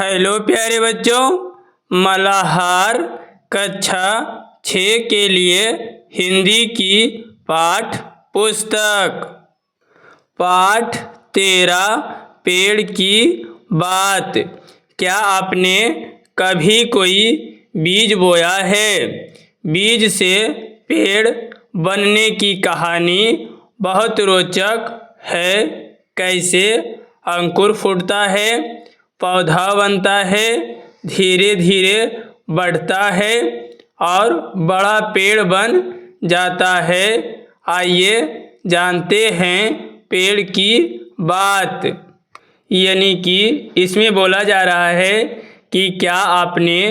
Hello प्यारे बच्चों, मल्हार कक्षा 6 के लिए हिंदी की पाठ पुस्तक पाठ 13 पेड़ की बात। क्या आपने कभी कोई बीज बोया है? बीज से पेड़ बनने की कहानी बहुत रोचक है। कैसे अंकुर फूटता है, पौधा बनता है, धीरे धीरे बढ़ता है और बड़ा पेड़ बन जाता है। आइए जानते हैं पेड़ की बात। यानी कि इसमें बोला जा रहा है कि क्या आपने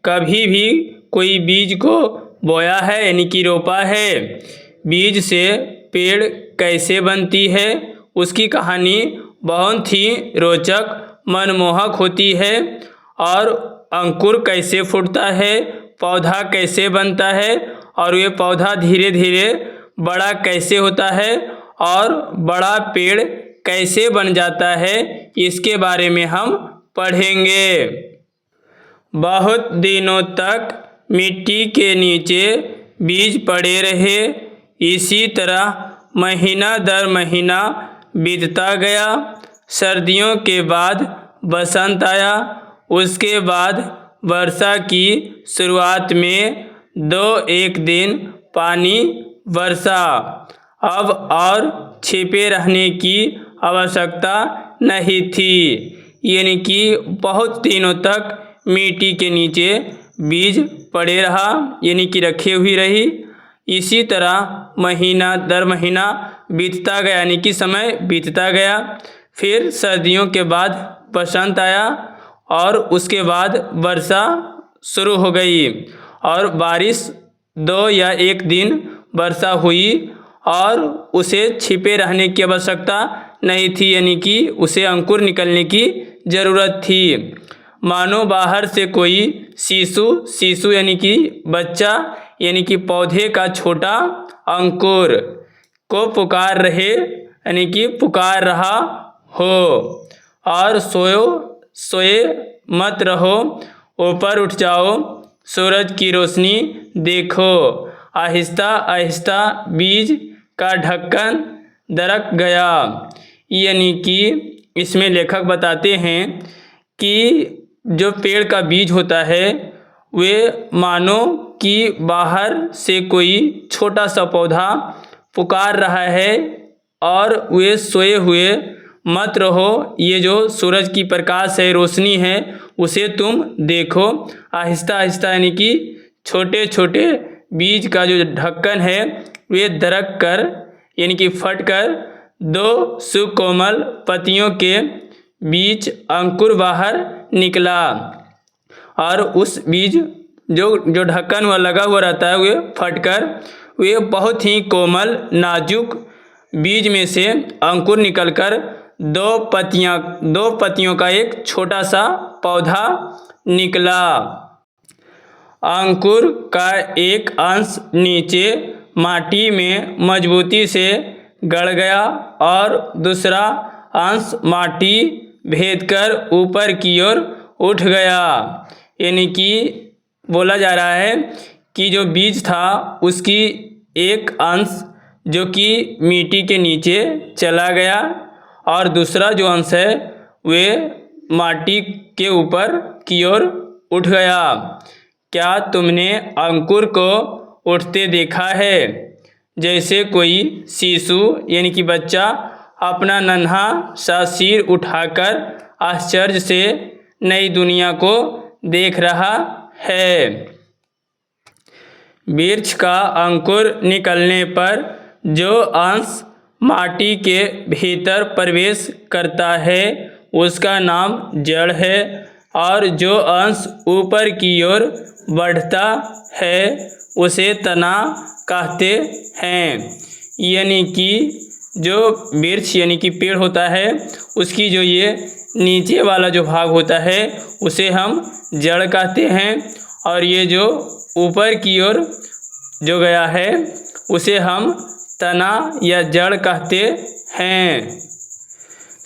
कभी भी कोई बीज को बोया है, यानी कि रोपा है। बीज से पेड़ कैसे बनती है, उसकी कहानी बहुत ही रोचक मनमोहक होती है। और अंकुर कैसे फूटता है, पौधा कैसे बनता है और ये पौधा धीरे धीरे बड़ा कैसे होता है और बड़ा पेड़ कैसे बन जाता है, इसके बारे में हम पढ़ेंगे। बहुत दिनों तक मिट्टी के नीचे बीज पड़े रहे। इसी तरह महीना दर महीना बीतता गया। सर्दियों के बाद बसंत आया। उसके बाद वर्षा की शुरुआत में 2-1 दिन पानी बरसा। अब और छिपे रहने की आवश्यकता नहीं थी, यानी कि बहुत दिनों तक मिट्टी के नीचे बीज पड़े रहा, यानी कि रखे हुई रही। इसी तरह महीना दर महीना बीतता गया, यानी कि समय बीतता गया। फिर सर्दियों के बाद बसंत आया और उसके बाद वर्षा शुरू हो गई और बारिश 2 या 1 दिन वर्षा हुई और उसे छिपे रहने की आवश्यकता नहीं थी, यानी कि उसे अंकुर निकलने की ज़रूरत थी। मानो बाहर से कोई शिशु यानी कि बच्चा, यानी कि पौधे का छोटा अंकुर को पुकार रहे, यानी कि पुकार रहा हो। और सोए मत रहो, ऊपर उठ जाओ, सूरज की रोशनी देखो। आहिस्ता आहिस्ता बीज का ढक्कन दरक गया। यानी कि इसमें लेखक बताते हैं कि जो पेड़ का बीज होता है वे मानो कि बाहर से कोई छोटा सा पौधा पुकार रहा है और वे सोए हुए मत रहो, ये जो सूरज की प्रकाश है, रोशनी है, उसे तुम देखो। आहिस्ता आहिस्ता, यानी कि छोटे छोटे बीज का जो ढक्कन है वे दरक कर, यानी कि फट कर 2 सुकोमल पत्तियों के बीच अंकुर बाहर निकला। और उस बीज जो ढक्कन वह लगा हुआ रहता है वे फटकर वे बहुत ही कोमल नाजुक बीज में से अंकुर निकलकर 2 पत्तियों का एक छोटा सा पौधा निकला। अंकुर का एक अंश नीचे माटी में मजबूती से गड़ गया और दूसरा अंश माटी भेदकर ऊपर की ओर उठ गया। यानी कि बोला जा रहा है कि जो बीज था उसकी एक अंश जो कि मिट्टी के नीचे चला गया और दूसरा जो अंश है वे माटी के ऊपर की ओर उठ गया। क्या तुमने अंकुर को उठते देखा है? जैसे कोई शिशु, यानी कि बच्चा, अपना नन्हा सा सिर उठाकर आश्चर्य से नई दुनिया को देख रहा है। वृक्ष का अंकुर निकलने पर जो अंश माटी के भीतर प्रवेश करता है उसका नाम जड़ है और जो अंश ऊपर की ओर बढ़ता है उसे तना कहते हैं। यानी कि जो वृक्ष यानी कि पेड़ होता है उसकी जो ये नीचे वाला जो भाग होता है उसे हम जड़ कहते हैं और ये जो ऊपर की ओर जो गया है उसे हम तना या जड़ कहते हैं।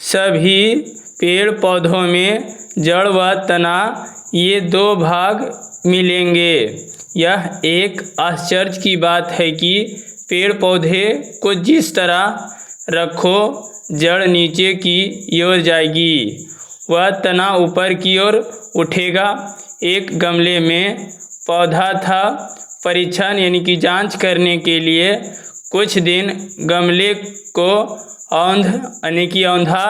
सभी पेड़ पौधों में जड़ व तना ये दो भाग मिलेंगे। यह एक आश्चर्य की बात है कि पेड़ पौधे को जिस तरह रखो जड़ नीचे की ओर जाएगी वह तना ऊपर की ओर उठेगा। एक गमले में पौधा था। परीक्षण यानी कि जांच करने के लिए कुछ दिन गमले को औंध यानी कि औंधा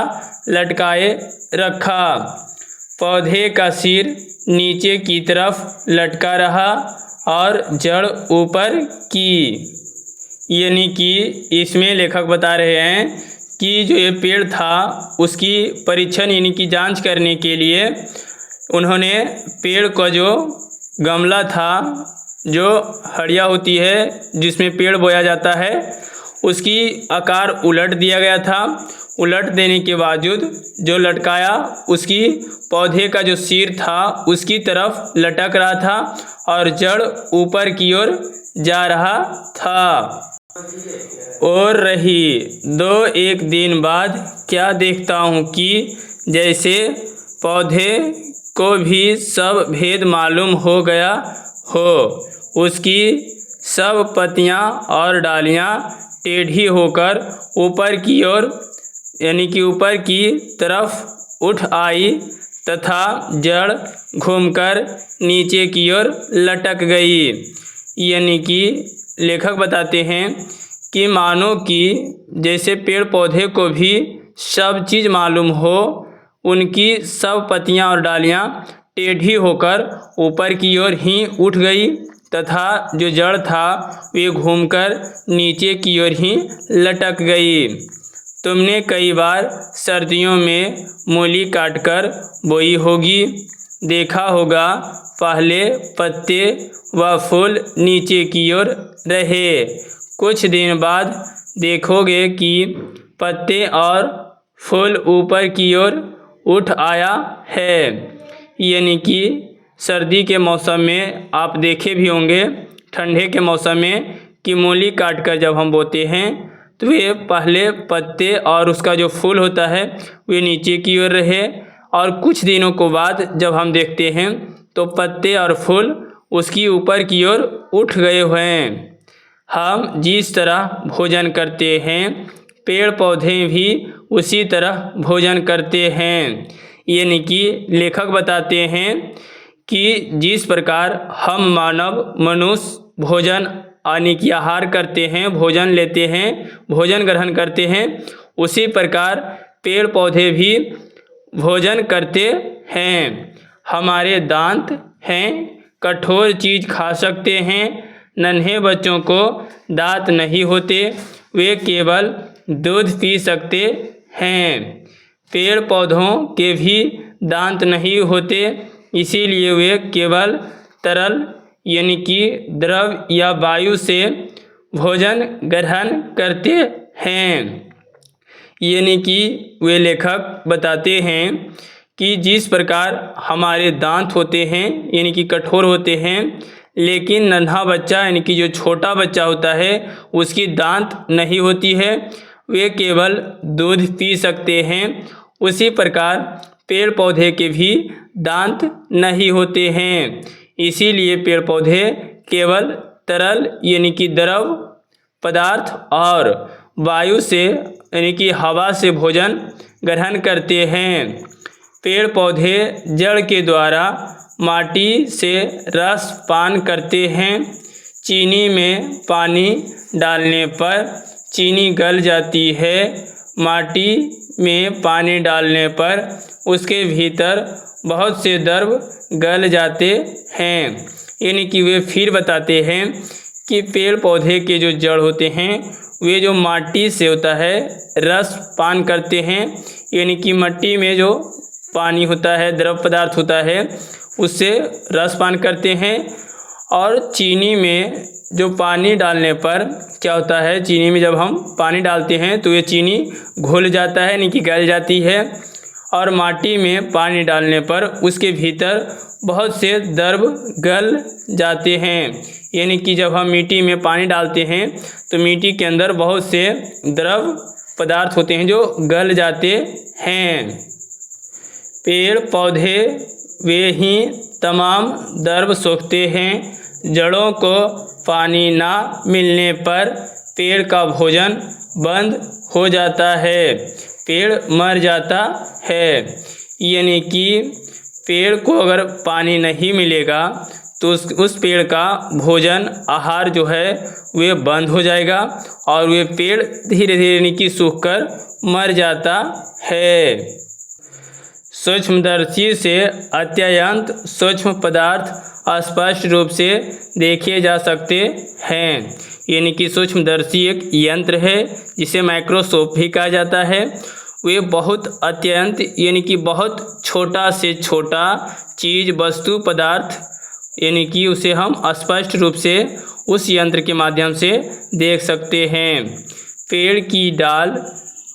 लटकाए रखा। पौधे का सिर नीचे की तरफ लटका रहा और जड़ ऊपर की। यानी कि इसमें लेखक बता रहे हैं कि जो ये पेड़ था उसकी परीक्षण यानी कि जांच करने के लिए उन्होंने पेड़ का जो गमला था, जो हड़िया होती है जिसमें पेड़ बोया जाता है, उसकी आकार उलट दिया गया था। उलट देने के बावजूद जो लटकाया उसकी पौधे का जो सिर था उसकी तरफ लटक रहा था और जड़ ऊपर की ओर जा रहा था। और रही एक दिन बाद क्या देखता हूँ कि जैसे पौधे को भी सब भेद मालूम हो गया हो। उसकी सब पत्तियाँ और डालियाँ टेढ़ी होकर ऊपर की ओर यानी कि ऊपर की तरफ उठ आई तथा जड़ घूमकर नीचे की ओर लटक गई। यानी कि लेखक बताते हैं कि मानो कि जैसे पेड़ पौधे को भी सब चीज़ मालूम हो, उनकी सब पत्तियां और डालियां टेढ़ी होकर ऊपर की ओर ही उठ गई तथा जो जड़ था वे घूमकर नीचे की ओर ही लटक गई। तुमने कई बार सर्दियों में मूली काटकर बोई होगी। देखा होगा पहले पत्ते व फूल नीचे की ओर रहे, कुछ दिन बाद देखोगे कि पत्ते और फूल ऊपर की ओर उठ आया है। यानी कि सर्दी के मौसम में आप देखे भी होंगे, ठंडे के मौसम में कि मूली काटकर जब हम बोते हैं तो वे पहले पत्ते और उसका जो फूल होता है वे नीचे की ओर रहे और कुछ दिनों को बाद जब हम देखते हैं तो पत्ते और फूल उसकी ऊपर की ओर उठ गए हुए हैं। हम जिस तरह भोजन करते हैं पेड़ पौधे भी उसी तरह भोजन करते हैं। यानी कि लेखक बताते हैं कि जिस प्रकार हम मानव मनुष्य भोजन यानी कि आहार करते हैं, भोजन लेते हैं, भोजन ग्रहण करते हैं, उसी प्रकार पेड़ पौधे भी भोजन करते हैं। हमारे दांत हैं, कठोर चीज़ खा सकते हैं। नन्हे बच्चों को दांत नहीं होते, वे केवल दूध पी सकते हैं। पेड़ पौधों के भी दांत नहीं होते, इसीलिए वे केवल तरल यानी कि द्रव या वायु से भोजन ग्रहण करते हैं। यानी कि वे लेखक बताते हैं कि जिस प्रकार हमारे दांत होते हैं यानी कि कठोर होते हैं, लेकिन नन्हा बच्चा यानी कि जो छोटा बच्चा होता है उसकी दांत नहीं होती है, वे केवल दूध पी सकते हैं। उसी प्रकार पेड़ पौधे के भी दांत नहीं होते हैं, इसीलिए पेड़ पौधे केवल तरल यानी कि द्रव पदार्थ और वायु से यानी कि हवा से भोजन ग्रहण करते हैं। पेड़ पौधे जड़ के द्वारा माटी से रस पान करते हैं। चीनी में पानी डालने पर चीनी गल जाती है। माटी में पानी डालने पर उसके भीतर बहुत से द्रव गल जाते हैं। यानी कि वे फिर बताते हैं कि पेड़ पौधे के जो जड़ होते हैं वे जो माटी से होता है रस पान करते हैं। यानी कि मिट्टी में जो पानी होता है, द्रव पदार्थ होता है, उससे रस पान करते हैं। और चीनी में जो पानी डालने पर क्या होता है, चीनी में जब हम पानी डालते हैं तो ये चीनी घुल जाता है यानी कि गल जाती है। और माटी में पानी डालने पर उसके भीतर बहुत से द्रव गल जाते हैं। यानी कि जब हम मिट्टी में पानी डालते हैं तो मिट्टी के अंदर बहुत से द्रव पदार्थ होते हैं जो गल जाते हैं। पेड़ पौधे वे ही तमाम द्रव्य सोखते हैं। जड़ों को पानी ना मिलने पर पेड़ का भोजन बंद हो जाता है, पेड़ मर जाता है। यानी कि पेड़ को अगर पानी नहीं मिलेगा तो उस पेड़ का भोजन आहार जो है वे बंद हो जाएगा और वे पेड़ धीरे धीरे यानी कि सूख कर मर जाता है। सूक्ष्मदर्शी से अत्यंत सूक्ष्म पदार्थ स्पष्ट रूप से देखे जा सकते हैं। यानी कि सूक्ष्मदर्शी एक यंत्र है जिसे माइक्रोस्कोप भी कहा जाता है। वे बहुत अत्यंत यानी कि बहुत छोटा से छोटा चीज़ वस्तु पदार्थ यानी कि उसे हम स्पष्ट रूप से उस यंत्र के माध्यम से देख सकते हैं। पेड़ की डाल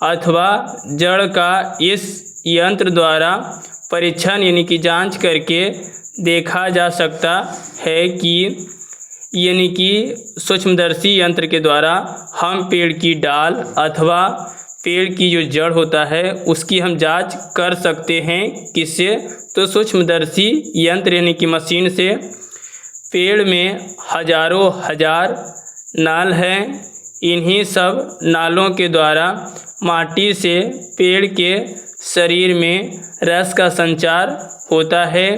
अथवा जड़ का इस यंत्र द्वारा परीक्षण यानी कि जांच करके देखा जा सकता है कि यानी कि सूक्ष्मदर्शी यंत्र के द्वारा हम पेड़ की डाल अथवा पेड़ की जो जड़ होता है उसकी हम जांच कर सकते हैं। किससे? तो सूक्ष्मदर्शी यंत्र यानी कि मशीन से। पेड़ में हजारों हजार नाल हैं। इन्हीं सब नालों के द्वारा माटी से पेड़ के शरीर में रस का संचार होता है।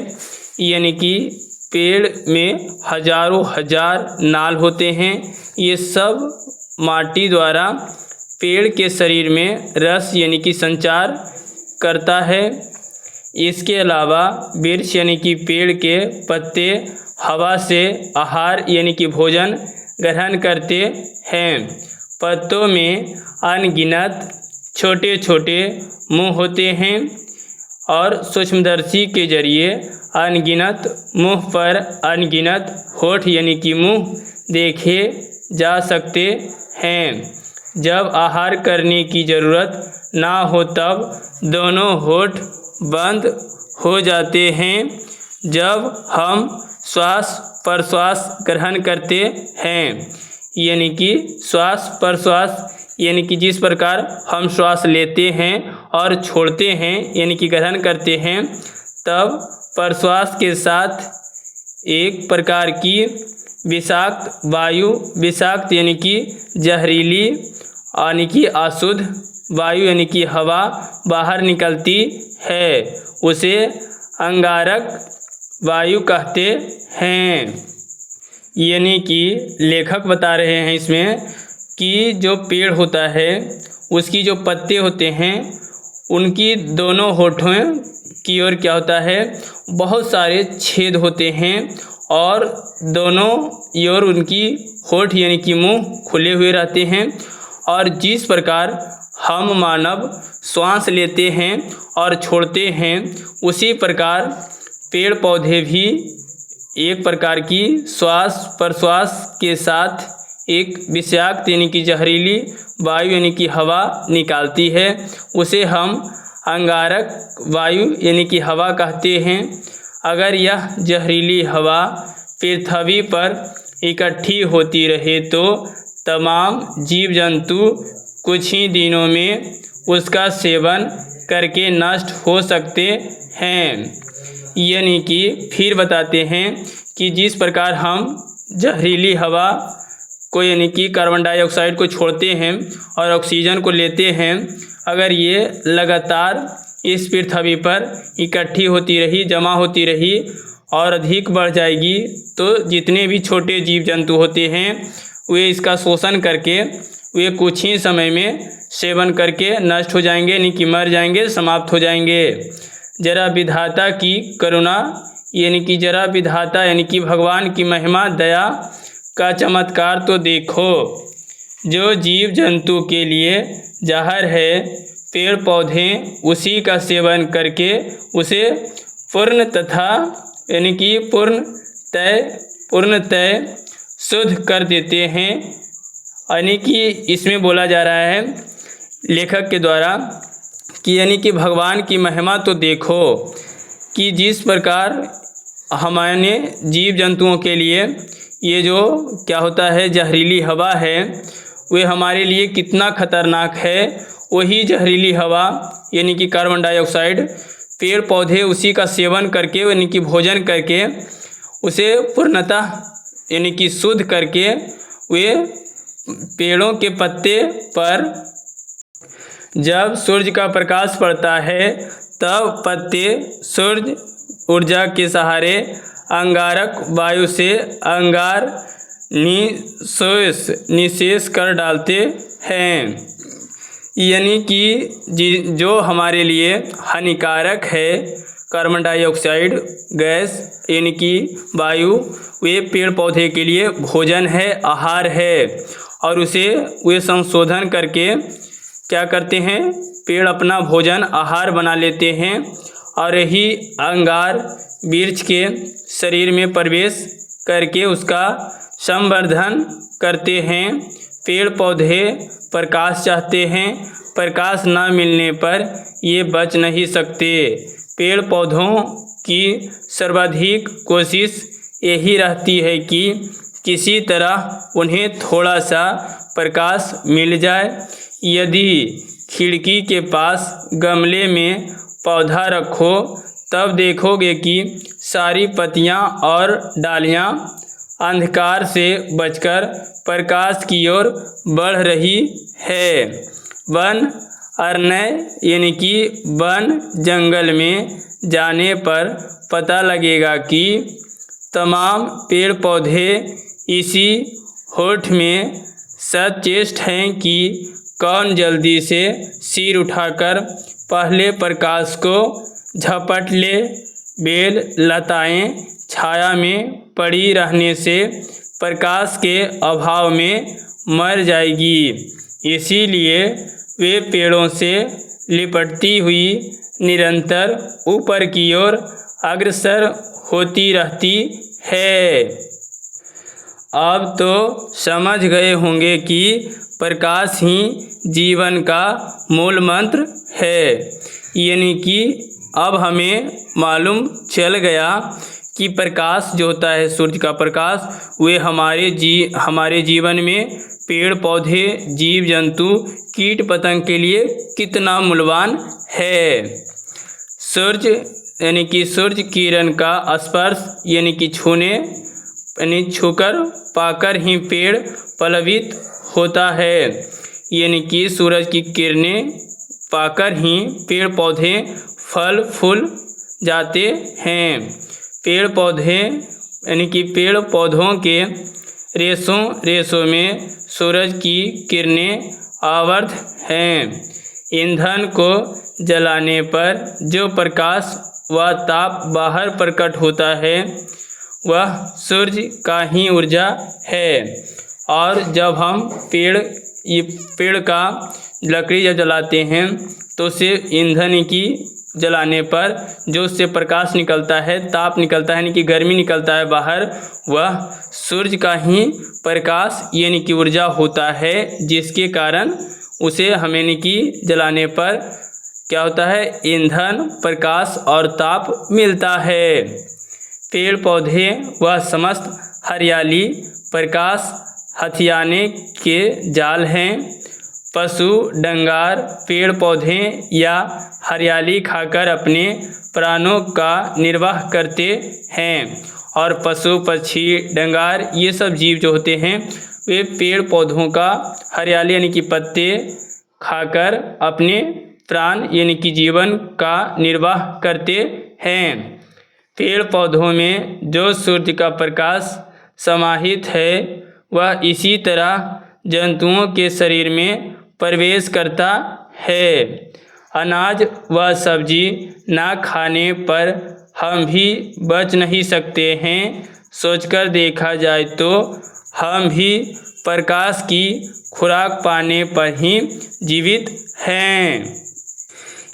यानी कि पेड़ में हजारों हजार नाल होते हैं। ये सब माटी द्वारा पेड़ के शरीर में रस यानी कि संचार करता है। इसके अलावा वृक्ष यानी कि पेड़ के पत्ते हवा से आहार यानी कि भोजन ग्रहण करते हैं। पत्तों में अनगिनत छोटे छोटे मुंह होते हैं और सूक्ष्मदर्शी के जरिए अनगिनत मुंह पर अनगिनत होठ यानी कि मुंह देखे जा सकते हैं। जब आहार करने की ज़रूरत ना हो तब दोनों होठ बंद हो जाते हैं। जब हम श्वास प्रश्वास ग्रहण करते हैं यानी कि श्वास प्रश्वास यानी कि जिस प्रकार हम श्वास लेते हैं और छोड़ते हैं यानी कि ग्रहण करते हैं, तब प्रश्वास के साथ एक प्रकार की विषाक्त वायु, विषाक्त यानी कि जहरीली यानी कि अशुद्ध वायु यानी कि हवा बाहर निकलती है। उसे अंगारक वायु कहते हैं। यानी कि लेखक बता रहे हैं इसमें कि जो पेड़ होता है उसकी जो पत्ते होते हैं उनकी दोनों होठों की ओर क्या होता है, बहुत सारे छेद होते हैं और दोनों ओर उनकी होठ यानी कि मुंह खुले हुए रहते हैं। और जिस प्रकार हम मानव श्वास लेते हैं और छोड़ते हैं, उसी प्रकार पेड़ पौधे भी एक प्रकार की श्वास प्रश्वास के साथ एक विषाक्त यानी कि जहरीली वायु यानी कि हवा निकालती है। उसे हम अंगारक वायु यानी कि हवा कहते हैं। अगर यह जहरीली हवा पृथ्वी पर इकट्ठी होती रहे तो तमाम जीव जंतु कुछ ही दिनों में उसका सेवन करके नष्ट हो सकते हैं। यानी कि फिर बताते हैं कि जिस प्रकार हम जहरीली हवा को यानी कि कार्बन डाइऑक्साइड को छोड़ते हैं और ऑक्सीजन को लेते हैं, अगर ये लगातार इस पृथ्वी पर इकट्ठी होती रही, जमा होती रही और अधिक बढ़ जाएगी, तो जितने भी छोटे जीव जंतु होते हैं वे इसका शोषण करके वे कुछ ही समय में सेवन करके नष्ट हो जाएंगे, यानी कि मर जाएंगे, समाप्त हो जाएंगे। जरा विधाता की करुणा यानी कि जरा विधाता यानी कि भगवान की महिमा दया का चमत्कार तो देखो। जो जीव जंतु के लिए जहर है, पेड़ पौधे उसी का सेवन करके उसे पूर्ण तथा यानी कि पूर्णतः शुद्ध कर देते हैं। यानी कि इसमें बोला जा रहा है लेखक के द्वारा कि यानी कि भगवान की महिमा तो देखो कि जिस प्रकार हमारे जीव जंतुओं के लिए ये जो क्या होता है जहरीली हवा है, वे हमारे लिए कितना खतरनाक है। वही जहरीली हवा यानी कि कार्बन डाइऑक्साइड पेड़ पौधे उसी का सेवन करके यानी कि भोजन करके उसे पूर्णतः यानी कि शुद्ध करके वे पेड़ों के पत्ते पर जब सूर्य का प्रकाश पड़ता है तब पत्ते सूर्य ऊर्जा के सहारे अंगारक वायु से अंगार निशेष कर डालते हैं। यानी कि जो हमारे लिए हानिकारक है कार्बन डाइऑक्साइड गैस यानी कि वायु, वे पेड़ पौधे के लिए भोजन है, आहार है, और उसे वे संशोधन करके क्या करते हैं, पेड़ अपना भोजन आहार बना लेते हैं और यही अंगार वृक्ष के शरीर में प्रवेश करके उसका संवर्धन करते हैं। पेड़ पौधे प्रकाश चाहते हैं, प्रकाश न मिलने पर ये बच नहीं सकते। पेड़ पौधों की सर्वाधिक कोशिश यही रहती है कि किसी तरह उन्हें थोड़ा सा प्रकाश मिल जाए। यदि खिड़की के पास गमले में पौधा रखो तब देखोगे कि सारी पत्तियां और डालियां अंधकार से बचकर प्रकाश की ओर बढ़ रही है। वन अरण्य यानी कि वन जंगल में जाने पर पता लगेगा कि तमाम पेड़ पौधे इसी होठ में सचेष्ट हैं कि कौन जल्दी से सिर उठाकर पहले प्रकाश को झपट ले। बेल लताएं छाया में पड़ी रहने से प्रकाश के अभाव में मर जाएगी। इसीलिए वे पेड़ों से लिपटती हुई निरंतर ऊपर की ओर अग्रसर होती रहती है। अब तो समझ गए होंगे कि प्रकाश ही जीवन का मूल मंत्र है। यानी कि अब हमें मालूम चल गया कि प्रकाश जो होता है सूर्य का प्रकाश, वे हमारे जीवन में पेड़ पौधे जीव जंतु कीट पतंग के लिए कितना मूल्यवान है। सूर्य यानी कि सूर्य किरण का स्पर्श यानी कि छूकर पाकर ही पेड़ पल्लवित होता है। यानी कि सूरज की किरणें पाकर ही पेड़ पौधे फल फूल जाते हैं। पेड़ पौधे यानी कि पेड़ पौधों के रेशों में सूरज की किरणें आवर्त हैं। ईंधन को जलाने पर जो प्रकाश व ताप बाहर प्रकट होता है वह सूर्य का ही ऊर्जा है। और जब हम पेड़ का लकड़ी जब जलाते हैं तो उसे ईंधन की जलाने पर जो उससे प्रकाश निकलता है, ताप निकलता है यानी कि गर्मी निकलता है बाहर, वह सूर्य का ही प्रकाश यानी कि ऊर्जा होता है, जिसके कारण उसे हमें यानी कि जलाने पर क्या होता है, ईंधन प्रकाश और ताप मिलता है। पेड़ पौधे वह समस्त हरियाली प्रकाश हथियाने के जाल हैं। पशु डंगार पेड़ पौधे या हरियाली खाकर अपने प्राणों का निर्वाह करते हैं। और पशु पक्षी डंगार ये सब जीव जो होते हैं वे पेड़ पौधों का हरियाली यानी कि पत्ते खाकर अपने प्राण यानी कि जीवन का निर्वाह करते हैं। पेड़ पौधों में जो सूर्य का प्रकाश समाहित है वह इसी तरह जंतुओं के शरीर में प्रवेश करता है। अनाज व सब्जी ना खाने पर हम भी बच नहीं सकते हैं। सोचकर देखा जाए तो हम भी प्रकाश की खुराक पाने पर ही जीवित हैं।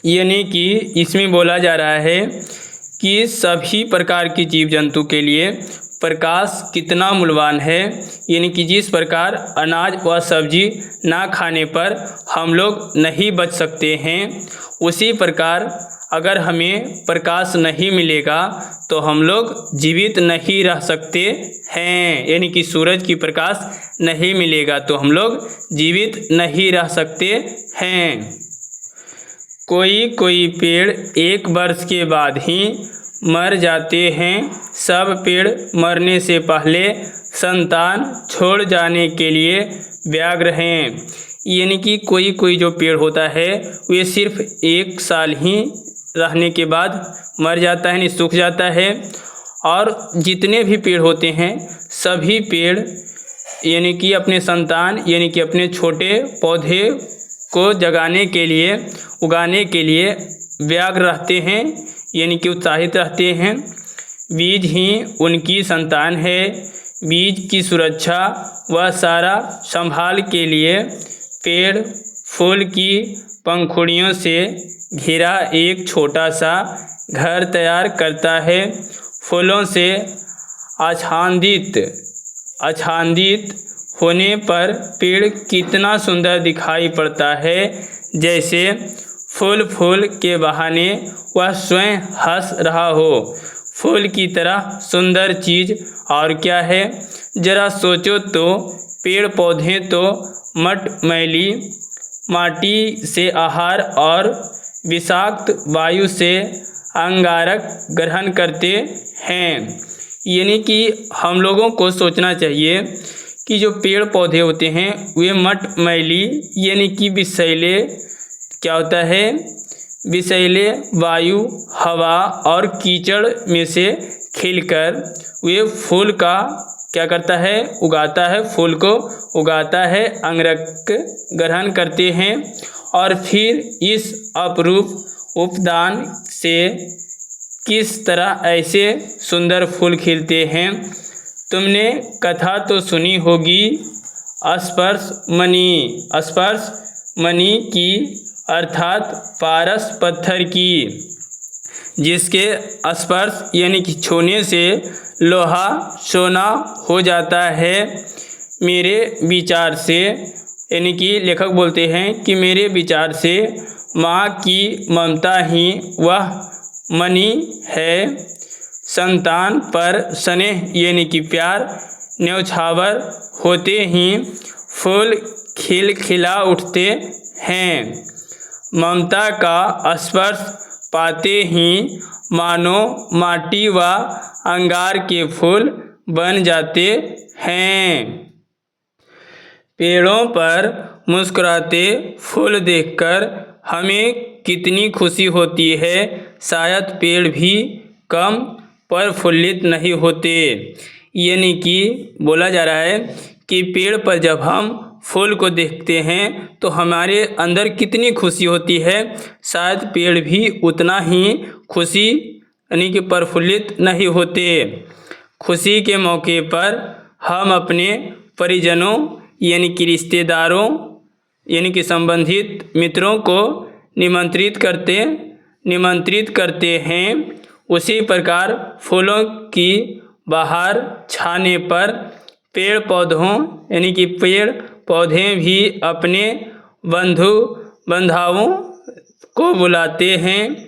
यानी कि इसमें बोला जा रहा है कि सभी प्रकार की जीव जंतु के लिए प्रकाश कितना मूल्यवान है। यानी कि जिस प्रकार अनाज व सब्जी ना खाने पर हम लोग नहीं बच सकते हैं, उसी प्रकार अगर हमें प्रकाश नहीं मिलेगा तो हम लोग जीवित नहीं रह सकते हैं। यानी कि सूरज की प्रकाश नहीं मिलेगा तो हम लोग जीवित नहीं रह सकते हैं। कोई कोई पेड़ 1 वर्ष के बाद ही मर जाते हैं। सब पेड़ मरने से पहले संतान छोड़ जाने के लिए व्यग्र हैं। यानी कि कोई कोई जो पेड़ होता है वे सिर्फ 1 साल ही रहने के बाद मर जाता है, नहीं सूख जाता है। और जितने भी पेड़ होते हैं सभी पेड़ यानी कि अपने संतान यानी कि अपने छोटे पौधे को जगाने के लिए, उगाने के लिए व्यग्र रहते हैं, यानी कि उत्साहित रहते हैं। बीज ही उनकी संतान है। बीज की सुरक्षा व सारा संभाल के लिए पेड़ फूल की पंखुड़ियों से घिरा एक छोटा सा घर तैयार करता है। फूलों से आच्छादित होने पर पेड़ कितना सुंदर दिखाई पड़ता है, जैसे फूल के बहाने वह स्वयं हंस रहा हो। फूल की तरह सुंदर चीज़ और क्या है? जरा सोचो तो, पेड़ पौधे तो मटमैली माटी से आहार और विषाक्त वायु से अंगारक ग्रहण करते हैं। यानी कि हम लोगों को सोचना चाहिए कि जो पेड़ पौधे होते हैं वे मटमैली यानी कि विषैले, क्या होता है, विषैले वायु, हवा और कीचड़ में से खिलकर वे फूल का क्या करता है, उगाता है, फूल को उगाता है, अंगारक ग्रहण करते हैं और फिर इस अपरूप उपदान से किस तरह ऐसे सुंदर फूल खिलते हैं। तुमने कथा तो सुनी होगी स्पर्श मणि की, अर्थात पारस पत्थर की, जिसके स्पर्श यानी कि छूने से लोहा सोना हो जाता है। मेरे विचार से, यानी कि लेखक बोलते हैं कि मेरे विचार से माँ की ममता ही वह मणि है। संतान पर स्नेह यानी कि प्यार न्यौछावर होते ही फूल खिला उठते हैं। ममता का स्पर्श पाते ही मानो माटी व अंगार के फूल बन जाते हैं। पेड़ों पर मुस्कुराते फूल देखकर हमें कितनी खुशी होती है। शायद पेड़ भी कम प्रफुल्लित नहीं होते। यानी कि बोला जा रहा है कि पेड़ पर जब हम फूल को देखते हैं तो हमारे अंदर कितनी खुशी होती है, शायद पेड़ भी उतना ही खुशी यानी कि प्रफुल्लित नहीं होते। खुशी के मौके पर हम अपने परिजनों यानी कि रिश्तेदारों यानी कि संबंधित मित्रों को निमंत्रित करते हैं। उसी प्रकार फूलों की बहार छाने पर पेड़ पौधों यानी कि पेड़ पौधे भी अपने बंधु बांधवों को बुलाते हैं।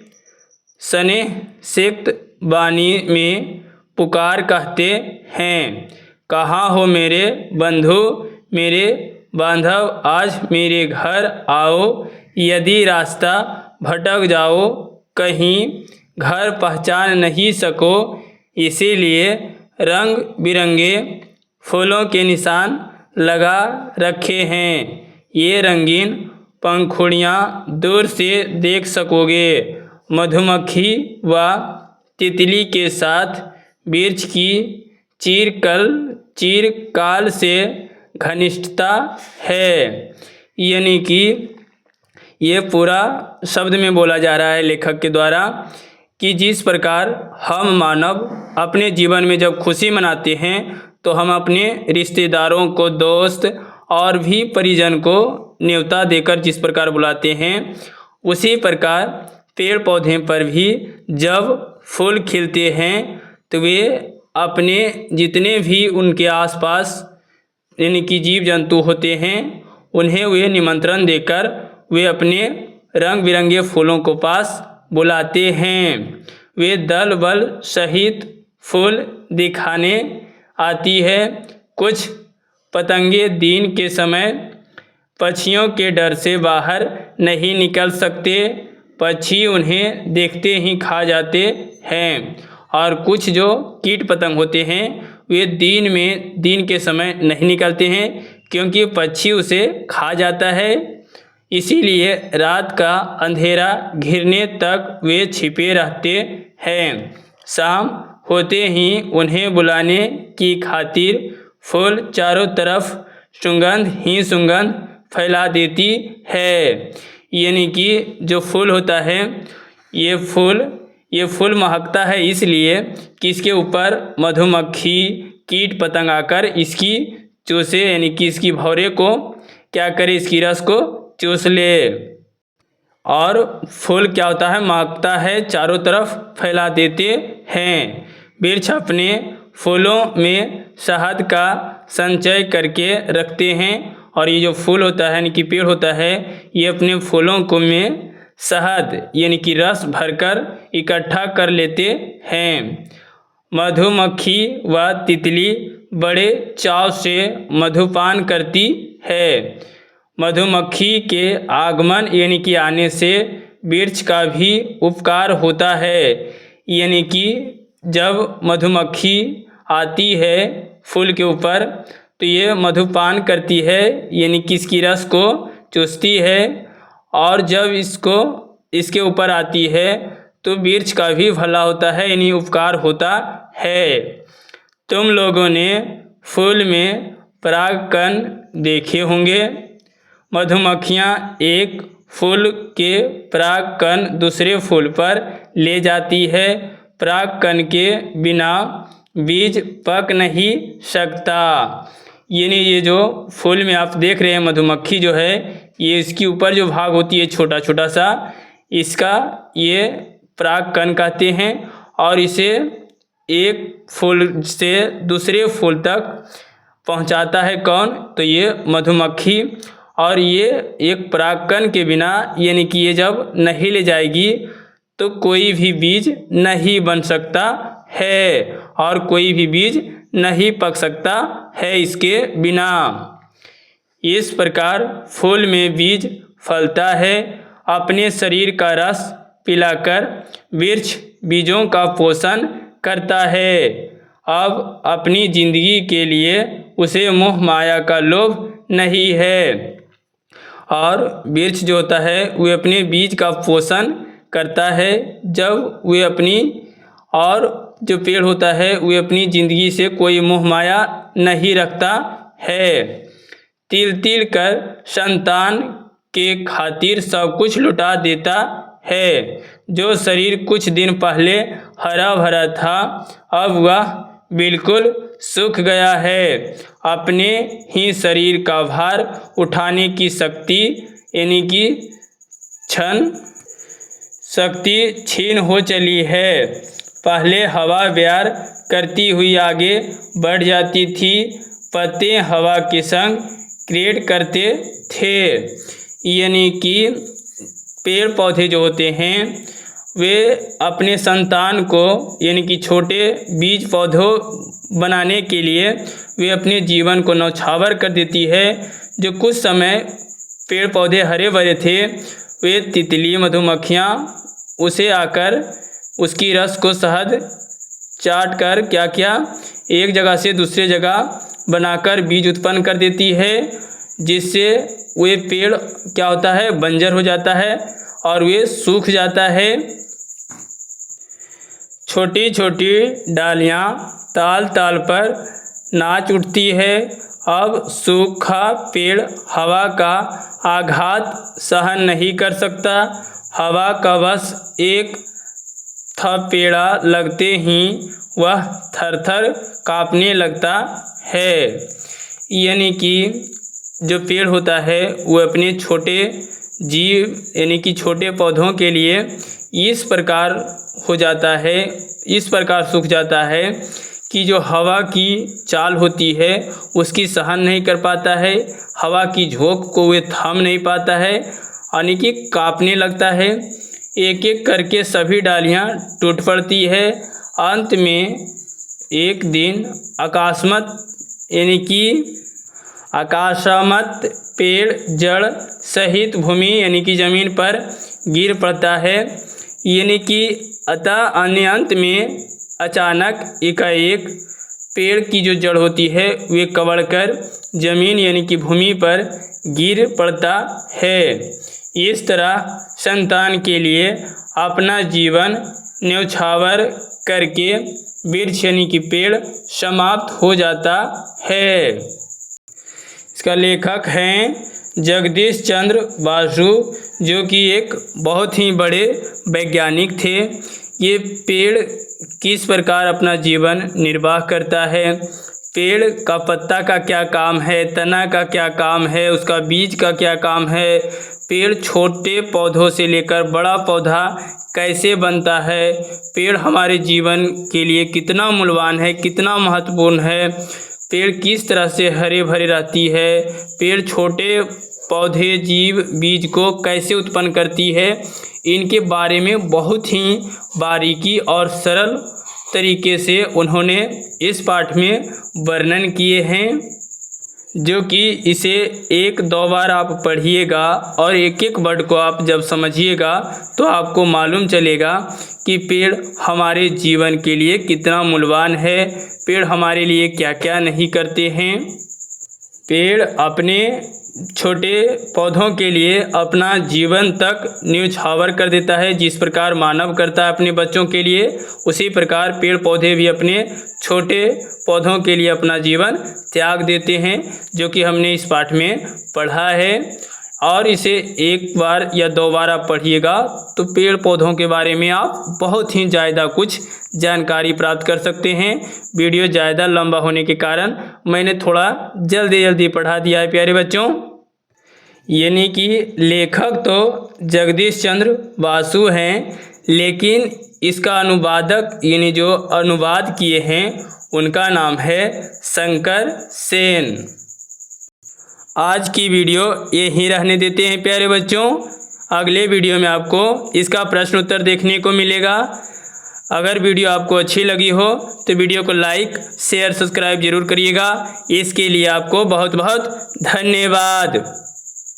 स्नेह सिक्त वाणी में पुकार कहते हैं, कहाँ हो मेरे बंधु, मेरे बांधव, आज मेरे घर आओ। यदि रास्ता भटक जाओ, कहीं घर पहचान नहीं सको, इसीलिए रंग बिरंगे फूलों के निशान लगा रखे हैं। ये रंगीन पंखुड़ियाँ दूर से देख सकोगे। मधुमक्खी व तितली के साथ वृक्ष की चिरकाल से घनिष्ठता है। यानी कि ये पूरा शब्द में बोला जा रहा है लेखक के द्वारा कि जिस प्रकार हम मानव अपने जीवन में जब खुशी मनाते हैं तो हम अपने रिश्तेदारों को, दोस्त और भी परिजन को न्योता देकर जिस प्रकार बुलाते हैं, उसी प्रकार पेड़ पौधे पर भी जब फूल खिलते हैं तो वे अपने जितने भी उनके आसपास यानी कि जीव जंतु होते हैं उन्हें वे निमंत्रण देकर वे अपने रंग बिरंगे फूलों को पास बुलाते हैं। वे दल बल सहित फूल दिखाने आती है। कुछ पतंगे दिन के समय पक्षियों के डर से बाहर नहीं निकल सकते। पक्षी उन्हें देखते ही खा जाते हैं, और कुछ जो कीट पतंग होते हैं वे दिन के समय नहीं निकलते हैं, क्योंकि पक्षी उसे खा जाता है। इसीलिए रात का अंधेरा घिरने तक वे छिपे रहते हैं। शाम होते ही उन्हें बुलाने की खातिर फूल चारों तरफ सुगंध ही सुगंध फैला देती है। यानी कि जो फूल होता है ये फूल महकता है इसलिए कि इसके ऊपर मधुमक्खी कीट पतंग आकर इसकी चूसे, यानी कि इसकी भौरे को क्या करे, इसकी रस को चूस ले। और फूल क्या होता है, महकता है, चारों तरफ फैला देते हैं। वृक्ष अपने फूलों में शहद का संचय करके रखते हैं, और ये जो फूल होता है यानी कि पेड़ होता है ये अपने फूलों को में शहद यानी कि रस भरकर इकट्ठा कर लेते हैं। मधुमक्खी व तितली बड़े चाव से मधुपान करती है। मधुमक्खी के आगमन यानी कि आने से वृक्ष का भी उपकार होता है। यानी कि जब मधुमक्खी आती है फूल के ऊपर तो ये मधुपान करती है, यानी कि इसकी रस को चूसती है, और जब इसके ऊपर आती है तो वृक्ष का भी भला होता है, यानी उपकार होता है। तुम लोगों ने फूल में परागकण देखे होंगे। मधुमक्खियाँ एक फूल के परागकण दूसरे फूल पर ले जाती है। परागकण के बिना बीज पक नहीं सकता। यानी ये जो फूल में आप देख रहे हैं मधुमक्खी जो है ये इसके ऊपर जो भाग होती है छोटा छोटा सा, इसका ये परागकण कहते हैं, और इसे एक फूल से दूसरे फूल तक पहुंचाता है कौन, तो ये मधुमक्खी। और ये एक परागकण के बिना यानी कि ये जब नहीं ले जाएगी तो कोई भी बीज नहीं बन सकता है, और कोई भी बीज नहीं पक सकता है इसके बिना। इस प्रकार फूल में बीज फलता है। अपने शरीर का रस पिलाकर वृक्ष बीजों का पोषण करता है। अब अपनी जिंदगी के लिए उसे मोह माया का लोभ नहीं है, और वृक्ष जो होता है वह अपने बीज का पोषण करता है। जब वे अपनी, और जो पेड़ होता है वह अपनी ज़िंदगी से कोई मोह माया नहीं रखता है। तिल तिल कर संतान के खातिर सब कुछ लुटा देता है। जो शरीर कुछ दिन पहले हरा भरा था अब वह बिल्कुल सूख गया है। अपने ही शरीर का भार उठाने की शक्ति यानी कि शक्ति छीन हो चली है। पहले हवा व्यार करती हुई आगे बढ़ जाती थी, पत्ते हवा के संग क्रिएट करते थे। यानी कि पेड़ पौधे जो होते हैं वे अपने संतान को यानी कि छोटे बीज पौधों बनाने के लिए वे अपने जीवन को नौछावर कर देती है। जो कुछ समय पेड़ पौधे हरे भरे थे वे तितली मधुमक्खियाँ उसे आकर उसकी रस को शहद चाट कर क्या क्या एक जगह से दूसरे जगह बनाकर बीज उत्पन्न कर देती है, जिससे वे पेड़ क्या होता है बंजर हो जाता है और वे सूख जाता है। छोटी छोटी डालियाँ ताल ताल पर नाच उठती है। अब सूखा पेड़ हवा का आघात सहन नहीं कर सकता। हवा का बस एक थपेड़ा लगते ही वह थरथर कांपने लगता है। यानी कि जो पेड़ होता है वो अपने छोटे जीव यानी कि छोटे पौधों के लिए इस प्रकार हो जाता है, इस प्रकार सूख जाता है कि जो हवा की चाल होती है उसकी सहन नहीं कर पाता है, हवा की झोंक को वे थाम नहीं पाता है, यानी कि कांपने लगता है। एक एक करके सभी डालियाँ टूट पड़ती है। अंत में एक दिन अकस्मात पेड़ जड़ सहित भूमि यानी कि ज़मीन पर गिर पड़ता है, यानी कि अतः अंत में अचानक एकाएक पेड़ की जो जड़ होती है वे कवड़ कर जमीन यानी कि भूमि पर गिर पड़ता है। इस तरह संतान के लिए अपना जीवन न्यौछावर करके वृक्ष यानी कि पेड़ समाप्त हो जाता है। इसका लेखक हैं जगदीश चंद्र बासु, जो कि एक बहुत ही बड़े वैज्ञानिक थे। ये पेड़ किस प्रकार अपना जीवन निर्वाह करता है, पेड़ का पत्ता का क्या काम है, तना का क्या काम है, उसका बीज का क्या काम है, पेड़ छोटे पौधों से लेकर बड़ा पौधा कैसे बनता है, पेड़ हमारे जीवन के लिए कितना मूल्यवान है, कितना महत्वपूर्ण है, पेड़ किस तरह से हरे भरे रहती है, पेड़ छोटे पौधे जीव बीज को कैसे उत्पन्न करती है, इनके बारे में बहुत ही बारीकी और सरल तरीके से उन्होंने इस पाठ में वर्णन किए हैं, जो कि इसे एक दो बार आप पढ़िएगा और एक एक वर्ड को आप जब समझिएगा तो आपको मालूम चलेगा कि पेड़ हमारे जीवन के लिए कितना मूल्यवान है, पेड़ हमारे लिए क्या क्या नहीं करते हैं। पेड़ अपने छोटे पौधों के लिए अपना जीवन तक न्यौछावर कर देता है। जिस प्रकार मानव करता है अपने बच्चों के लिए, उसी प्रकार पेड़ पौधे भी अपने छोटे पौधों के लिए अपना जीवन त्याग देते हैं, जो कि हमने इस पाठ में पढ़ा है। और इसे एक बार या दो बार आप पढ़िएगा तो पेड़ पौधों के बारे में आप बहुत ही ज़्यादा कुछ जानकारी प्राप्त कर सकते हैं। वीडियो ज़्यादा लंबा होने के कारण मैंने थोड़ा जल्दी पढ़ा दिया है प्यारे बच्चों। यानी कि लेखक तो जगदीश चंद्र बासु हैं, लेकिन इसका अनुवादक यानी जो अनुवाद किए हैं उनका नाम है शंकर सेन। आज की वीडियो यहीं रहने देते हैं प्यारे बच्चों। अगले वीडियो में आपको इसका प्रश्न उत्तर देखने को मिलेगा। अगर वीडियो आपको अच्छी लगी हो तो वीडियो को लाइक शेयर सब्सक्राइब जरूर करिएगा। इसके लिए आपको बहुत बहुत धन्यवाद।